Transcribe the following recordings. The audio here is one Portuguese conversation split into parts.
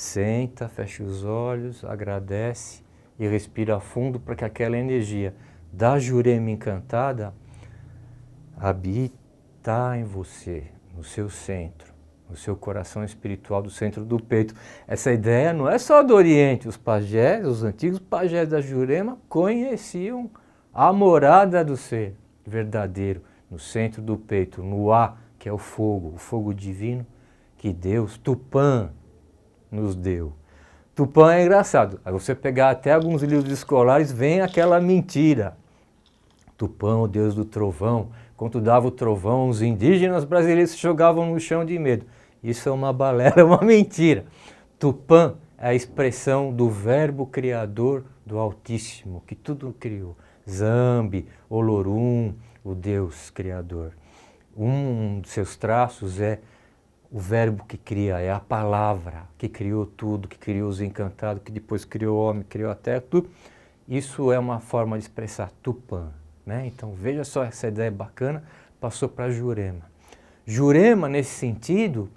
Senta, fecha os olhos, agradece e respira fundo para que aquela energia da Jurema encantada habita em você, no seu centro, no seu coração espiritual, do centro do peito. Essa ideia não é só do Oriente. Os pajés, os antigos pajés da Jurema conheciam a morada do ser verdadeiro, no centro do peito, no A, que é o fogo divino que Deus, Tupã, nos deu. Tupã é engraçado. Aí você pegar até alguns livros escolares, vem aquela mentira. Tupã, o deus do trovão. Quando dava o trovão, os indígenas brasileiros se jogavam no chão de medo. Isso é uma balela, é uma mentira. Tupã é a expressão do verbo criador do Altíssimo, que tudo criou. Zambi, Olorum, o Deus criador. Um dos seus traços é o verbo que cria, é a palavra que criou tudo, que criou os encantados, que depois criou o homem, criou a terra, tudo. Isso é uma forma de expressar Tupã, né? Então veja só, essa ideia bacana passou para Jurema. Jurema, nesse sentido,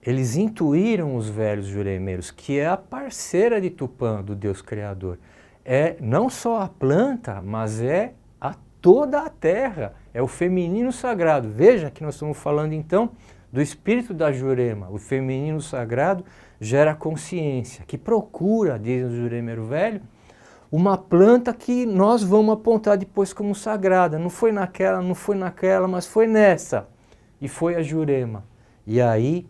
eles intuíram os velhos juremeiros, que é a parceira de Tupã, do Deus Criador. É não só a planta, mas é toda a terra, é o feminino sagrado. Veja que nós estamos falando então do espírito da Jurema. O feminino sagrado gera consciência, que procura, diz o juremeiro velho, uma planta que nós vamos apontar depois como sagrada. Não foi naquela, mas foi nessa. E foi a Jurema. E aí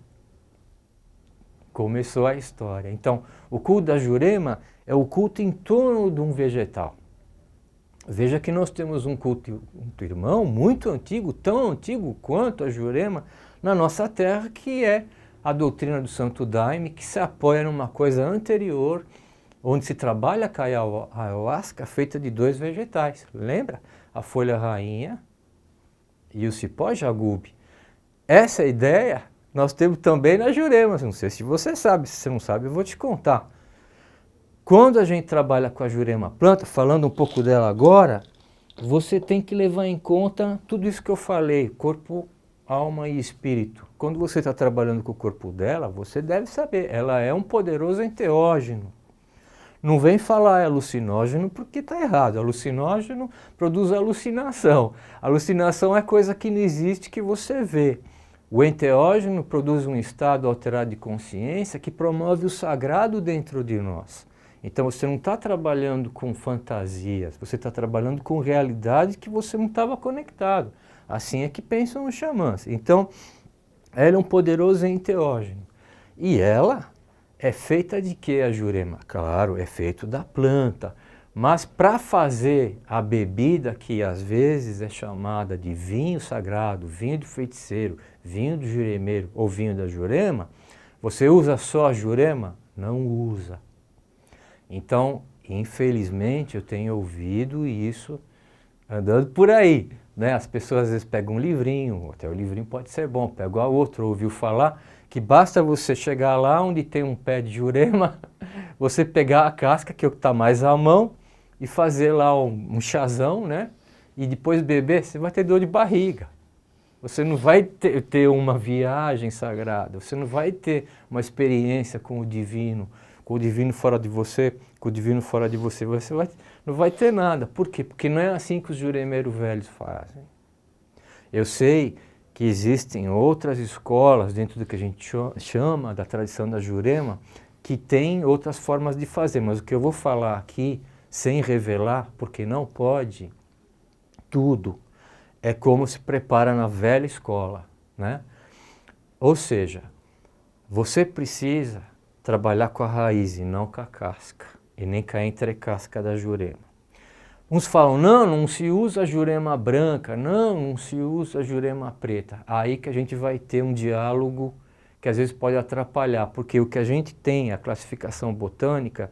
começou a história. Então, o culto da Jurema é o culto em torno de um vegetal. Veja que nós temos um culto irmão muito antigo, tão antigo quanto a Jurema, na nossa terra, que é a doutrina do Santo Daime, que se apoia numa coisa anterior, onde se trabalha a ayahuasca feita de 2 vegetais. Lembra? A folha rainha e o cipó jagube. Essa ideia nós temos também na Jurema. Não sei se você sabe, se você não sabe eu vou te contar. Quando a gente trabalha com a Jurema planta, falando um pouco dela agora, você tem que levar em conta tudo isso que eu falei, corpo, alma e espírito. Quando você está trabalhando com o corpo dela, você deve saber, ela é um poderoso enteógeno. Não vem falar alucinógeno porque está errado. Alucinógeno produz alucinação. Alucinação é coisa que não existe, que você vê. O enteógeno produz um estado alterado de consciência que promove o sagrado dentro de nós. Então você não está trabalhando com fantasias, você está trabalhando com realidade que você não estava conectado. Assim é que pensam os xamãs. Então, ela é um poderoso enteógeno. E ela é feita de que a Jurema? Claro, é feito da planta. Mas para fazer a bebida, que às vezes é chamada de vinho sagrado, vinho do feiticeiro, vinho do juremeiro ou vinho da Jurema, você usa só a Jurema? Não usa. Então, infelizmente, eu tenho ouvido isso andando por aí, né? As pessoas às vezes pegam um livrinho, até o livrinho pode ser bom, pega outro, ouviu falar, que basta você chegar lá onde tem um pé de Jurema, você pegar a casca, que é o que está mais à mão, e fazer lá um chazão, né? E depois beber, você vai ter dor de barriga. Você não vai ter uma viagem sagrada, você não vai ter uma experiência com o divino fora de você, com o divino fora de você, não vai ter nada. Por quê? Porque não é assim que os juremeiros velhos fazem. Eu sei que existem outras escolas dentro do que a gente chama da tradição da Jurema, que tem outras formas de fazer, mas o que eu vou falar aqui, sem revelar, porque não pode, tudo é como se prepara na velha escola, né? Ou seja, você precisa trabalhar com a raiz e não com a casca, e nem com a entrecasca da Jurema. Uns falam, não se usa a Jurema branca, não se usa a Jurema preta. Aí que a gente vai ter um diálogo que às vezes pode atrapalhar, porque o que a gente tem, a classificação botânica,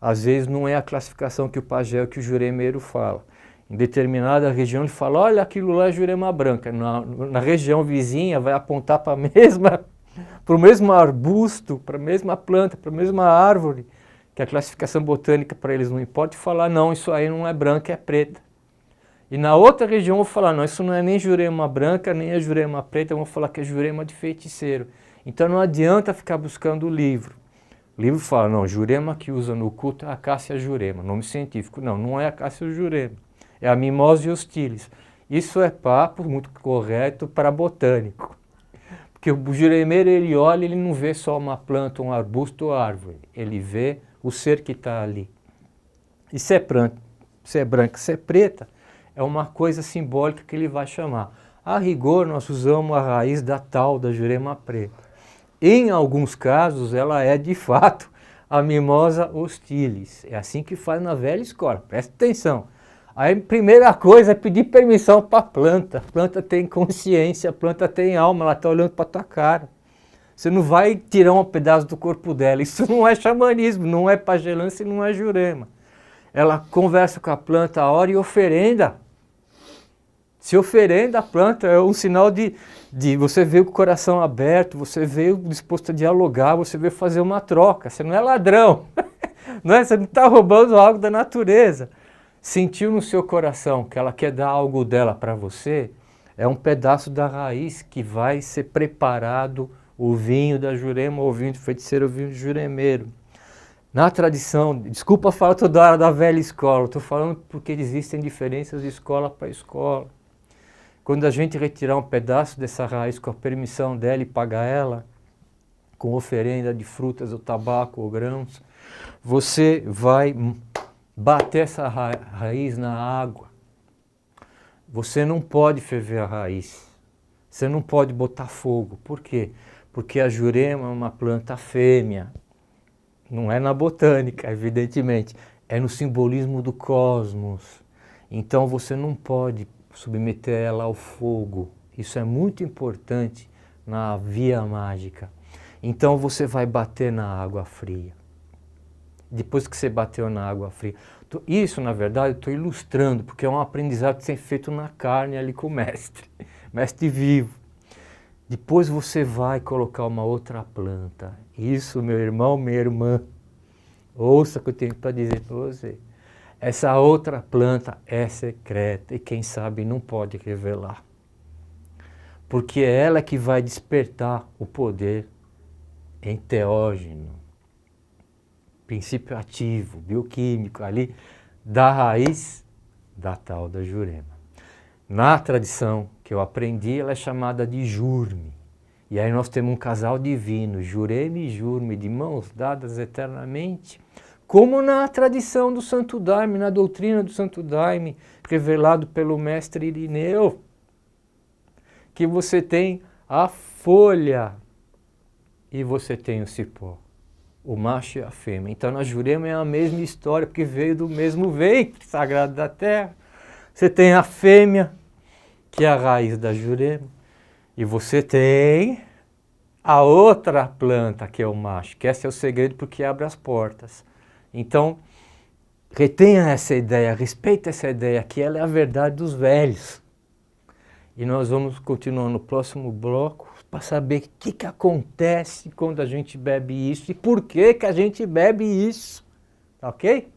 às vezes não é a classificação que o pajé, que o juremeiro fala. Em determinada região ele fala, olha, aquilo lá é Jurema branca. Na região vizinha vai apontar para o mesmo arbusto, para a mesma planta, para a mesma árvore, que a classificação botânica para eles não importa, e falar, não, isso aí não é branca, é preta. E na outra região eu vou falar, não, isso não é nem Jurema branca, nem é Jurema preta, eu vou falar que é Jurema de feiticeiro. Então não adianta ficar buscando o livro. O livro fala, não, Jurema que usa no culto é a Acácia jurema, nome científico. Não, não é a Acácia jurema, é a Mimosa hostilis. Isso é papo muito correto para botânico. Porque o juremeiro, ele olha, ele não vê só uma planta, um arbusto ou árvore. Ele vê o ser que está ali. E se é branca, se é preta, é uma coisa simbólica que ele vai chamar. A rigor, nós usamos a raiz da tal da jurema preta. Em alguns casos, ela é de fato a Mimosa hostilis. É assim que faz na velha escola, presta atenção. A primeira coisa é pedir permissão para a planta. A planta tem consciência, a planta tem alma, ela está olhando para a tua cara. Você não vai tirar um pedaço do corpo dela. Isso não é xamanismo, não é pagelância e não é jurema. Ela conversa com a planta a hora e oferenda. Se oferenda a planta, é um sinal de você veio com o coração aberto, você veio disposto a dialogar, você veio fazer uma troca. Você não é ladrão, não é? Você não está roubando algo da natureza. Sentiu no seu coração que ela quer dar algo dela para você, é um pedaço da raiz que vai ser preparado o vinho da jurema, o vinho de feiticeiro, o vinho de juremeiro. Na tradição, desculpa falar toda hora da velha escola, estou falando porque existem diferenças de escola para escola. Quando a gente retirar um pedaço dessa raiz com a permissão dela e pagar ela, com oferenda de frutas ou tabaco ou grãos, você vai bater essa raiz na água. Você não pode ferver a raiz. Você não pode botar fogo. Por quê? Porque a jurema é uma planta fêmea. Não é na botânica, evidentemente. É no simbolismo do cosmos. Então você não pode submeter ela ao fogo. Isso é muito importante na via mágica. Então você vai bater na água fria. Depois que você bateu na água fria. Isso, na verdade, eu estou ilustrando, porque é um aprendizado que tem feito na carne ali com o mestre, mestre vivo. Depois você vai colocar uma outra planta. Isso, meu irmão, minha irmã, ouça o que eu tenho para dizer para você. Essa outra planta é secreta e quem sabe não pode revelar. Porque é ela que vai despertar o poder enteógeno. Princípio ativo, bioquímico ali, da raiz da tal da jurema. Na tradição que eu aprendi, ela é chamada de Jurme. E aí nós temos um casal divino, Jurema e Jurme, de mãos dadas eternamente, como na tradição do Santo Daime, na doutrina do Santo Daime, revelado pelo mestre Irineu, que você tem a folha e você tem o cipó. O macho e a fêmea. Então na Jurema é a mesma história, porque veio do mesmo ventre sagrado da terra. Você tem a fêmea, que é a raiz da Jurema, e você tem a outra planta, que é o macho, que esse é o segredo porque abre as portas. Então, retenha essa ideia, respeite essa ideia, que ela é a verdade dos velhos. E nós vamos continuar no próximo bloco, para saber o que acontece quando a gente bebe isso e por que a gente bebe isso, tá ok?